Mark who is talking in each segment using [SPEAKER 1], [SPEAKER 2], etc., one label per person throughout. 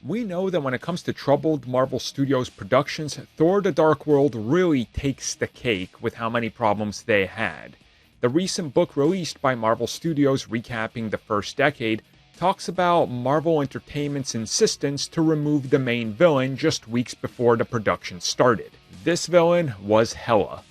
[SPEAKER 1] We know that when it comes to troubled Marvel Studios productions, Thor the Dark World really takes the cake with how many problems they had. The recent book released by Marvel Studios recapping the first decade talks about Marvel Entertainment's insistence to remove the main villain just weeks before the production started. This villain was Hela.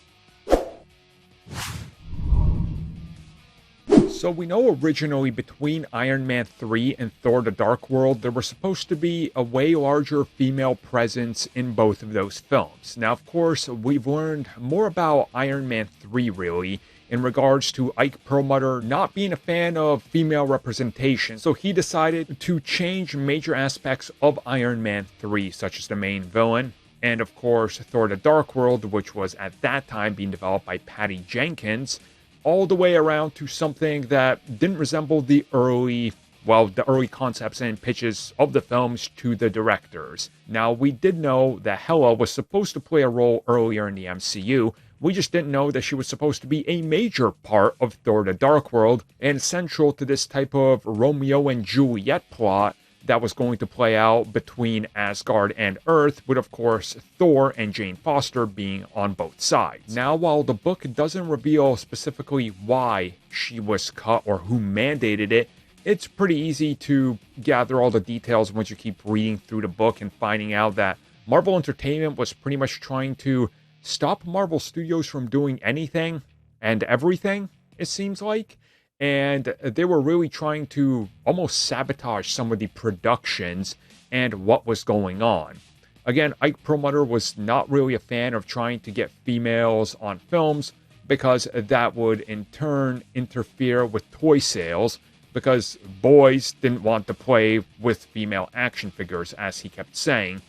[SPEAKER 1] So we know originally between Iron Man 3 and Thor the Dark World, there was supposed to be a way larger female presence in both of those films. Now, of course, we've learned more about Iron Man 3 really, in regards to Ike Perlmutter not being a fan of female representation. So he decided to change major aspects of Iron Man 3, such as the main villain, and of course Thor the Dark World, which was at that time being developed by Patty Jenkins, all the way around to something that didn't resemble the early concepts and pitches of the films to the directors. Now, we did know that Hela was supposed to play a role earlier in the MCU. We just didn't know that she was supposed to be a major part of Thor the Dark World and central to this type of Romeo and Juliet plot that was going to play out between Asgard and Earth, with of course Thor and Jane Foster being on both sides. Now, while the book doesn't reveal specifically why she was cut or who mandated it, it's pretty easy to gather all the details once you keep reading through the book and finding out that Marvel Entertainment was pretty much trying to stop Marvel Studios from doing anything and everything, it seems like. And they were really trying to almost sabotage some of the productions and what was going on. Again, Ike Perlmutter was not really a fan of trying to get females on films because that would in turn interfere with toy sales, because boys didn't want to play with female action figures, as he kept saying.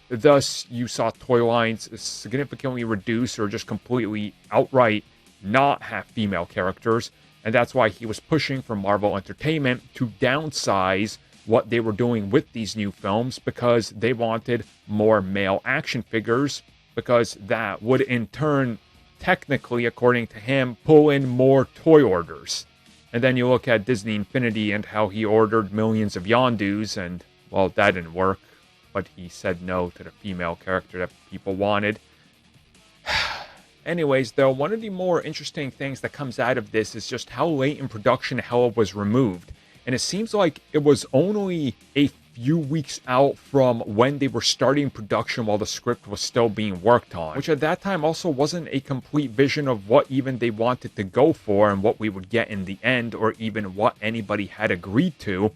[SPEAKER 1] Thus, you saw toy lines significantly reduce or just completely outright not have female characters. And that's why he was pushing for Marvel Entertainment to downsize what they were doing with these new films, because they wanted more male action figures, because that would in turn, technically, according to him, pull in more toy orders. And then you look at Disney Infinity and how he ordered millions of Yondus, and, well, that didn't work. But he said no to the female character that people wanted. Anyways, though, one of the more interesting things that comes out of this is just how late in production Hela was removed. And it seems like it was only a few weeks out from when they were starting production while the script was still being worked on, which at that time also wasn't a complete vision of what even they wanted to go for and what we would get in the end, or even what anybody had agreed to.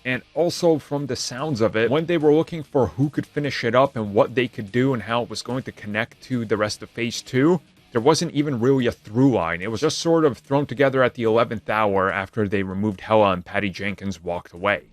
[SPEAKER 1] And also, from the sounds of it, when they were looking for who could finish it up and what they could do and how it was going to connect to the rest of Phase 2, there wasn't even really a through line. It was just sort of thrown together at the 11th hour after they removed Hela and Patty Jenkins walked away.